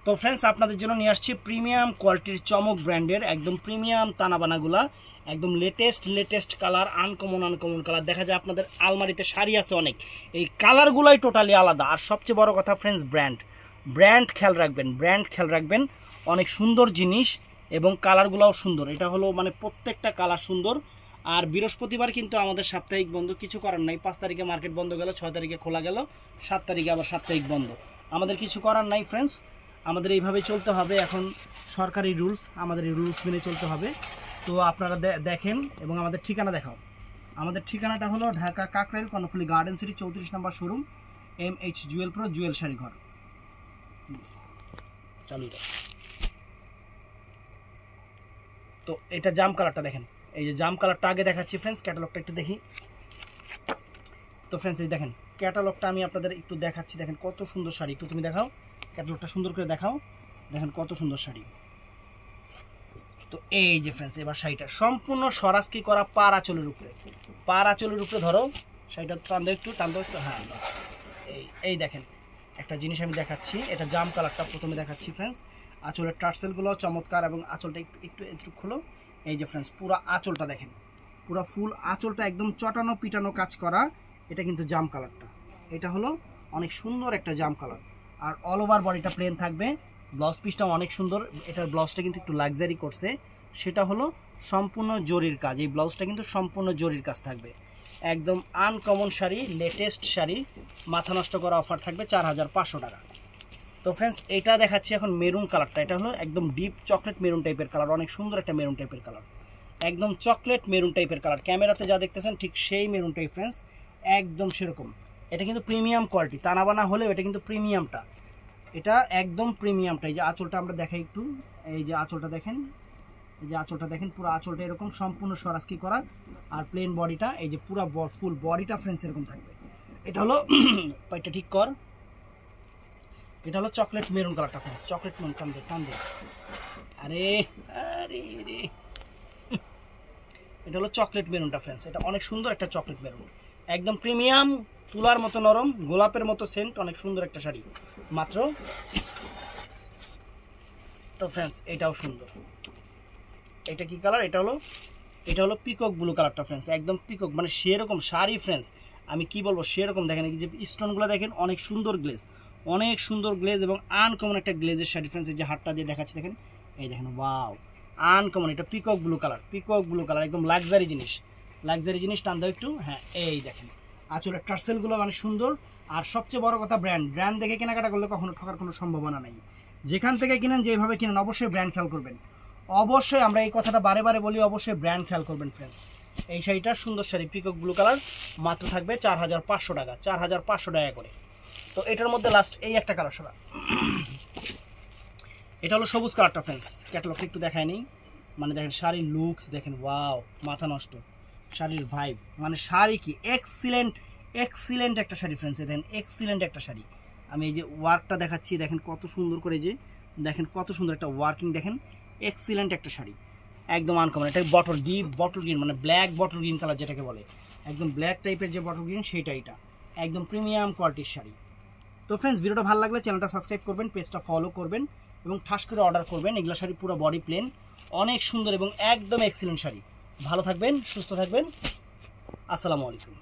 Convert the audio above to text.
তো ফ্রেন্ডস আপনাদের জন্য নিয়ে আসছি প্রিমিয়াম কোয়ালিটির চমক ব্র্যান্ডের একদম প্রিমিয়াম তানাবানাগুলা, একদম লেটেস্ট কালার, আনকমন কালার। দেখা যায় আপনাদের আলমারিতে শাড়ি আছে অনেক, এই কালারগুলাই টোটালি আলাদা। আর সবচেয়ে বড় কথা ফ্রেন্ডস, ব্র্যান্ড খেয়াল রাখবেন, অনেক সুন্দর জিনিস এবং কালারগুলোও সুন্দর। এটা হলো মানে প্রত্যেকটা কালার সুন্দর। আর বৃহস্পতিবার কিন্তু আমাদের সাপ্তাহিক বন্ধ, কিছু করার নাই। 5 তারিখে মার্কেট বন্ধ গেল, 6 তারিখে খোলা গেল, 7 তারিখে আবার সাপ্তাহিক বন্ধ। আমাদের কিছু করার নাই ফ্রেন্ডস, আমাদের এইভাবে চলতে হবে। এখন সরকারি রুলস, আমাদের এই রুলস মেনে চলতে হবে। তো আপনারা দেখেন এবং আমাদের ঠিকানা দেখাও। আমাদের ঠিকানাটা হলো ঢাকা কাকরাইল কর্ণফুলী গার্ডেন সিটি 34 নম্বর showroom, MH jewel pro jewel sari ঘর। চালু। তো এটা জাম কালারটা দেখেন, এই যে জাম কালারটা আগে দেখাচ্ছি ফ্রেন্ডস। ক্যাটালগটা একটু দেখি। তো ফ্রেন্ডস এই দেখেন ক্যাটালগটা আমি আপনাদের একটু দেখাচ্ছি। দেখেন কত সুন্দর শাড়ি, একটু তুমি দেখাও ক্যাটালগটা, সুন্দর করে দেখাও। দেখেন কত সুন্দর শাড়ি। তো এই যে ফ্রেন্ডস এবার শাড়িটা সম্পূর্ণ সরাসকি করা পার আঁচলের উপরে ধরো শাড়িটা, টান দাও একটু। হ্যাঁ, এই দেখেন একটা জিনিস আমি দেখাচ্ছি। এটা জাম কালারটা প্রথমে দেখাচ্ছি ফ্রেন্ডস। আঁচলের টার্সেলগুলো চমৎকার এবং আঁচলটা একটু খুলো। এই যে ফ্রেন্ডস পুরো আঁচলটা দেখেন, পুরো ফুল আঁচলটা একদম চটানো পিটানো কাজ করা। এটা কিন্তু জাম কালারটা, এটা হলো অনেক সুন্দর একটা জাম কালার। আর অল ওভার বডিটা প্লেন থাকবে। ব্লাউজ পিসটাও অনেক সুন্দর। এটার ব্লাউজটা কিন্তু একটু লাক্সারি করছে, সেটা হলো সম্পূর্ণ জরির কাজ। এই ব্লাউজটা কিন্তু সম্পূর্ণ জরির কাজ থাকবে। একদম আনকমন শাড়ি, লেটেস্ট শাড়ি, মাথা নষ্ট করা অফার থাকবে 4500 টাকা। তো ফ্রেন্ডস এটা দেখাচ্ছি এখন মেরুন কালারটা। এটা হলো একদম ডিপ চকলেট মেরুন টাইপের কালার, অনেক সুন্দর একটা মেরুন টাইপের কালার, একদম চকলেট মেরুন টাইপের কালার। ক্যামেরাতে যা দেখতেছেন ঠিক সেই মেরুন টাইপ ফ্রেন্ডস, একদম সেরকম। এটা কিন্তু প্রিমিয়াম কোয়ালিটি, তানাবানা হলেও এটা কিন্তু প্রিমিয়ামটা, এটা একদম প্রিমিয়ামটা। এই যে আঁচলটা আমরা দেখাই একটু, এই যে আঁচলটা দেখেন, পুরো আঁচলটা এরকম সম্পূর্ণ সরাসকি করা। আর প্লেন বডিটা, এই যে পুরো ফুল বডিটা ফ্রেন্ডস এরকম থাকবে। এটা হলো পাইটা ঠিক কর। এটা হলো চকলেট মেরুন কালারটা ফ্রেন্ডস, চকলেট মেরুন। টান দে আরে এটা হলো চকলেট মেরুনটা ফ্রেন্ডস। এটা অনেক সুন্দর একটা চকলেট মেরুন, একদম প্রিমিয়াম, তুলার মতো নরম, গোলাপের মতো সেন্ট, অনেক সুন্দর একটা শাড়ি মাত্র। তো ফ্রেন্ডস এটাও সুন্দর। এটা কি কালার? এটা হলো পিকক ব্লু কালারটা ফ্রেন্ডস, একদম পিকক, মানে সেরকম শাড়ি ফ্রেন্ডস। আমি কি বলবো, সেরকম দেখেন এই যে স্টোনগুলো দেখেন, অনেক সুন্দর গ্লেজ এবং আনকমন একটা গ্লেজের শাড়ি ফ্রেন্ডস। এই যে হাতটা দিয়ে দেখাচ্ছি দেখেন, এই দেখেন ওয়াও আনকমন। এটা পিকক ব্লু কালার, একদম লাক্সারি জিনিস। টান দাও একটু। হ্যাঁ এই দেখেন আঁচলের টার্সেলগুলো অনেক সুন্দর। আর সবচেয়ে বড় কথা, ব্র্যান্ড দেখে কেনাকাটা করলে কখনো ঠকার কোনো সম্ভাবনা নেই। যেখান থেকে কিনেন, যেভাবে কিনেন, অবশ্যই ব্র্যান্ড খেয়াল করবেন। অবশ্যই আমরা এই কথাটা বারে বলি, অবশ্যই ব্র্যান্ড খেয়াল করবেন ফ্রেন্ডস। এই শাড়িটা সুন্দর শাড়ি, পিকক ব্লু কালার, মাত্র থাকবে 4500 টাকা, 4500 টাকা করে। তো এটার মধ্যে লাস্ট এই একটা কালার ছাড়া, এটা হলো সবুজ কালারটা ফ্রেন্ডস। ক্যাটালগটা একটু দেখায় নেই, মানে দেখেন শাড়ির লুকস দেখেন, ওয়াও মাথা নষ্ট শাড়ির ভাইব, মানে শাড়ি কি এক্সিলেন্ট একটা শাড়ি ফ্রেন্ডস। দেখেন এক্সিলেন্ট একটা শাড়ি। আমি এই যে ওয়ার্কটা দেখাচ্ছি, দেখেন কত সুন্দর করে, যে দেখেন কত সুন্দর একটা ওয়ার্কিং, দেখেন এক্সিলেন্ট একটা শাড়ি, একদম আনকমন। এটা ডিপ বটল গ্রিন, মানে ব্ল্যাক বটল গ্রিন কালার যেটাকে বলে, একদম ব্ল্যাক টাইপের যে বটল গ্রিন, সেইটা এটা একদম প্রিমিয়াম কোয়ালিটির শাড়ি। তো ফ্রেন্ডস ভিডিওটা ভালো লাগলে চ্যানেলটা সাবস্ক্রাইব করবেন, পেজটা ফলো করবেন এবং ঠাস করে অর্ডার করবেন। এগুলো শাড়ি পুরো বডি প্লেন, অনেক সুন্দর এবং একদম এক্সিলেন্ট শাড়ি। ভালো থাকবেন, সুস্থ থাকবেন। আসসালামু আলাইকুম।